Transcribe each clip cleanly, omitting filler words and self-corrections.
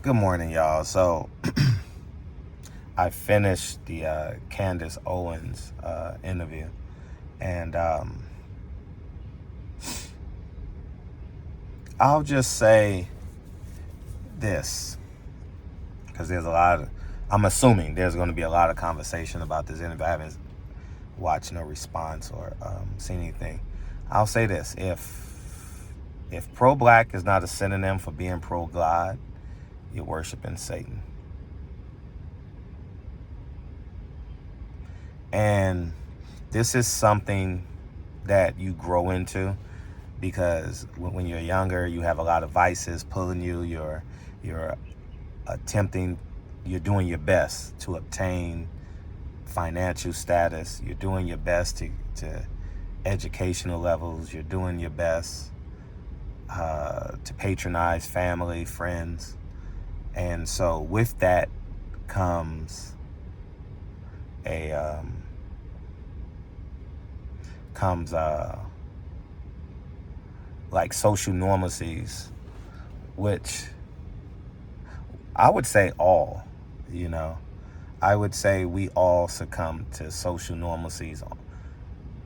Good morning, y'all. So I finished the Candace Owens interview, and I'll just say this, because I'm assuming there's going to be a lot of conversation about this interview. I haven't watched no response or seen anything. I'll say this: if pro-black is not a synonym for being pro-God, you're worshiping Satan. And this is something that you grow into, because when you're younger, you have a lot of vices pulling you. You're doing your best to obtain financial status. You're doing your best to educational levels. You're doing your best to patronize family, friends. And so with that comes like social normalcies, which I would say I would say we all succumb to social normalcies.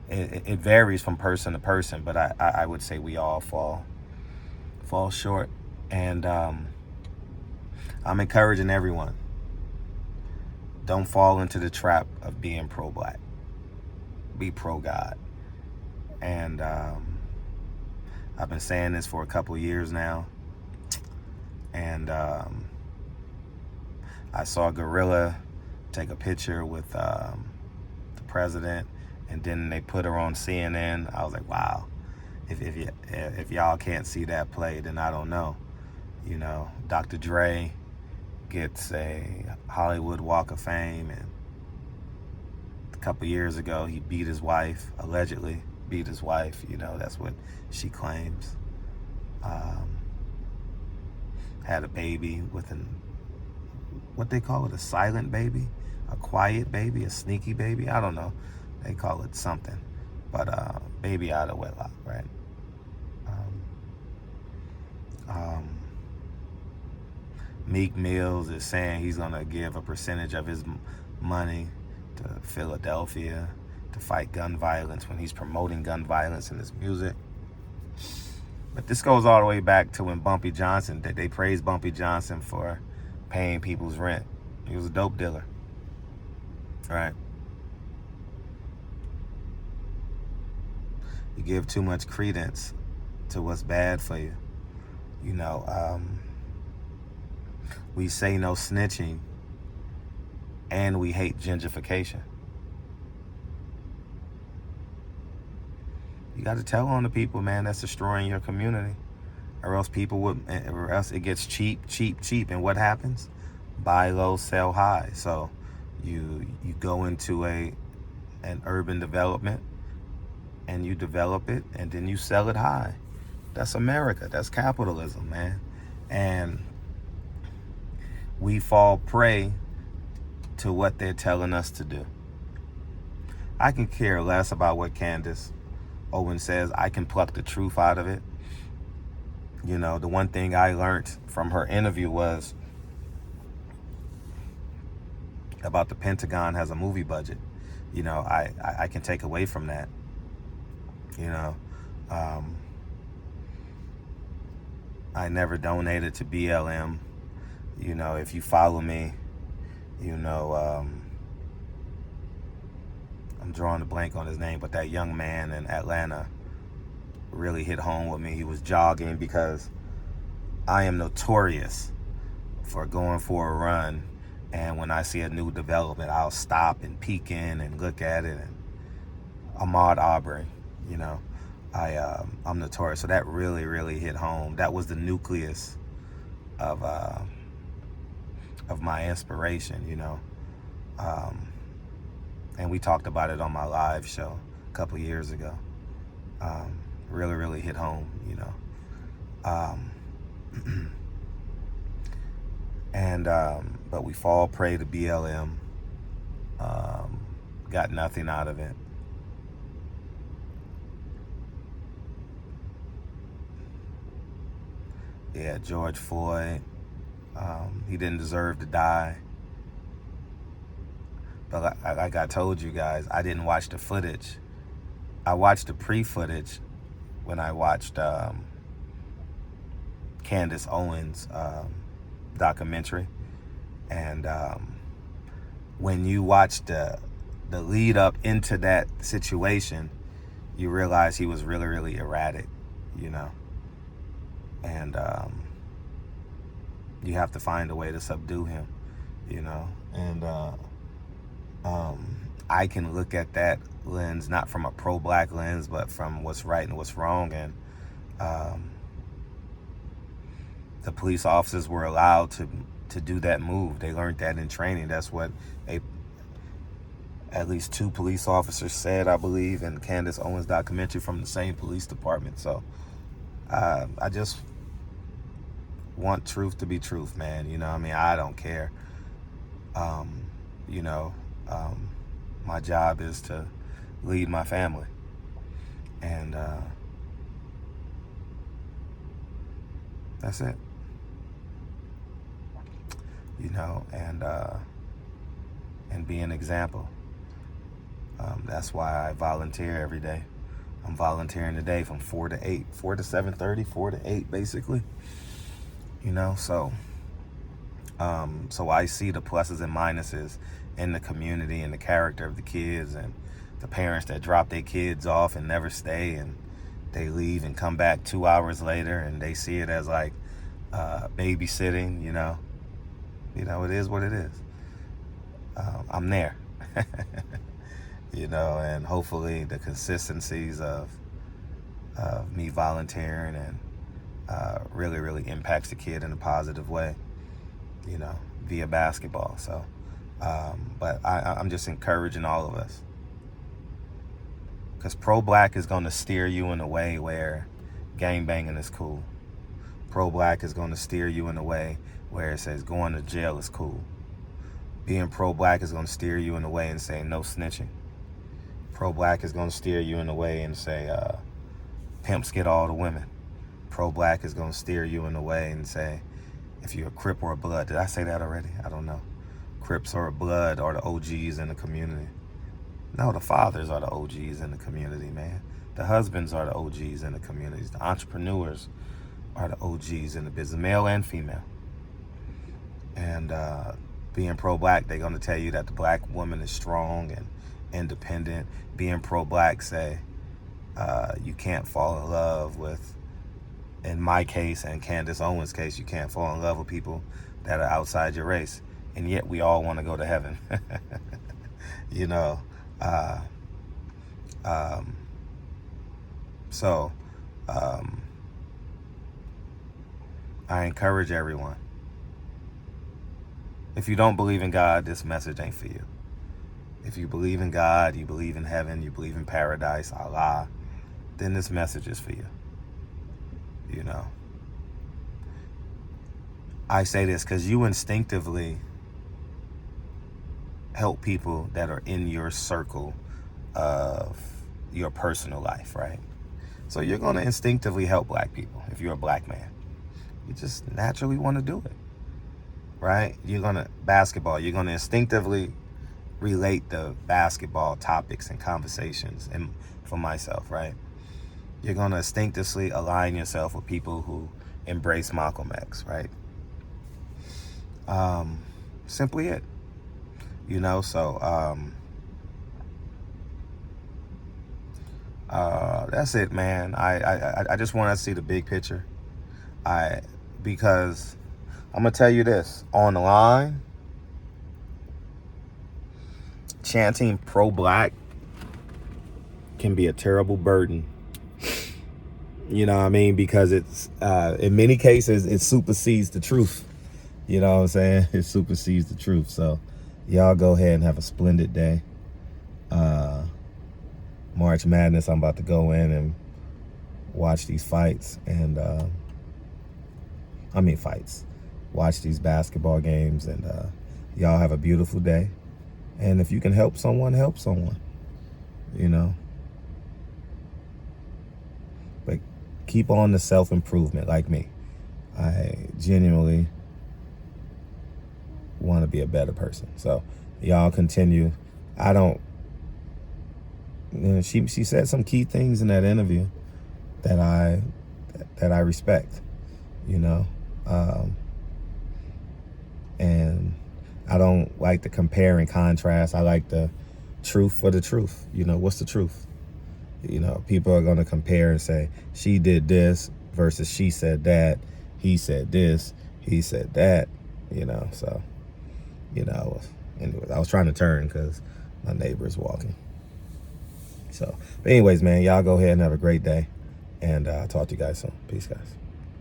It varies from person to person, but I would say we all fall short. And I'm encouraging everyone, don't fall into the trap of being pro-black. Be pro-God. And I've been saying this for a couple years now. And I saw Gorilla take a picture with the president, and then they put her on CNN. I was like, wow. If y'all can't see that play, then I don't know. Dr. Dre gets a Hollywood Walk of Fame, and a couple years ago he allegedly beat his wife. That's what she claims. Had a baby with what they call it, a silent baby, a quiet baby, a sneaky baby. I don't know. They call it something, but baby out of wedlock, right? Meek Mills is saying he's going to give a percentage of his money to Philadelphia to fight gun violence, when he's promoting gun violence in his music. But this goes all the way back to when Bumpy Johnson, they praised Bumpy Johnson for paying people's rent. He was a dope dealer, right? You give too much credence to what's bad for you. We say no snitching, and we hate gentrification. You got to tell on the people, man, that's destroying your community, or else it gets cheap. And what happens? Buy low, sell high. So you go into an urban development, and you develop it, and then you sell it high. That's America. That's capitalism, man. And we fall prey to what they're telling us to do. I can care less about what Candace Owens says. I can pluck the truth out of it. The one thing I learned from her interview was about the Pentagon has a movie budget. I can take away from that. I never donated to BLM. If you follow me, I'm drawing a blank on his name, but that young man in Atlanta really hit home with me. He was jogging, because I am notorious for going for a run, and when I see a new development, I'll stop and peek in and look at it. And Ahmaud Arbery, I'm notorious. So that really, really hit home. That was the nucleus of my inspiration, and we talked about it on my live show a couple years ago. Really, really hit home, but we fall prey to BLM. Got nothing out of it. Yeah, George Floyd. He didn't deserve to die. But like I told you guys, I didn't watch the footage. I watched the pre-footage when I watched Candace Owens' documentary. And when you watch the lead up into that situation, you realize he was really, really erratic, you know. And you have to find a way to subdue him, you know. And I can look at that lens, not from a pro-black lens, but from what's right and what's wrong. And the police officers were allowed to do that move. They learned that in training. That's what at least 2 police officers said, I believe, in Candace Owens' documentary from the same police department. So I just want truth to be truth, man. You know what I mean? I don't care. You know, my job is to lead my family. And that's it. You know, and be an example. That's why I volunteer every day. I'm volunteering today from 4 to 8, 4 to 7:30, 4 to 8, basically. You know, so I see the pluses and minuses in the community and the character of the kids and the parents that drop their kids off and never stay, and they leave and come back 2 hours later, and they see it as like babysitting. You know, it is what it is. I'm there. You know, and hopefully the consistencies of me volunteering and really, really impacts the kid in a positive way, you know, via basketball. So, but I'm just encouraging all of us, because pro-black is going to steer you in a way where gangbanging is cool. Pro-black is going to steer you in a way where it says going to jail is cool. Being pro-black is going to steer you in a way and say no snitching. Pro-black is going to steer you in a way and say pimps get all the women. Pro-black is going to steer you in a way and say if you're a Crip or a Blood. Did I say that already? I don't know. Crips or a Blood are the OGs in the community. No, the fathers are the OGs in the community, man. The husbands are the OGs in the communities. The entrepreneurs are the OGs in the business, male and female. And being pro-black, they're going to tell you that the black woman is strong and independent. Being pro-black say you can't fall in love with, in my case and Candace Owens' case, you can't fall in love with people that are outside your race. And yet we all want to go to heaven. You know. So I encourage everyone. If you don't believe in God, this message ain't for you. If you believe in God, you believe in heaven, you believe in paradise, Allah, then this message is for you. You know. I say this because you instinctively help people that are in your circle of your personal life, right? So you're going to instinctively help black people if you're a black man. You just naturally want to do it, right? You're going to basketball. You're going to instinctively relate the basketball topics and conversations, and for myself, right? You're going to instinctively align yourself with people who embrace Malcolm X, right? Simply it. You know, so that's it, man. I just want to see the big picture. Because I'm gonna tell you this, online, chanting pro-black can be a terrible burden. You know what I mean? Because it's in many cases it supersedes the truth. You know what I'm saying? It supersedes the truth. So y'all go ahead and have a splendid day. March Madness, I'm about to go in and watch these fights and watch these basketball games, and y'all have a beautiful day. And if you can help someone, you know. But keep on the self-improvement like me. I genuinely want to be a better person. So y'all continue. I don't, she said some key things in that interview that I respect, and I don't like the compare and contrast. I like the truth for the truth. What's the truth? People are going to compare and say, she did this versus she said that, he said this, he said that, so, anyways, I was trying to turn because my neighbor is walking. So, but anyways, man, y'all go ahead and have a great day, and I'll talk to you guys soon. Peace, guys.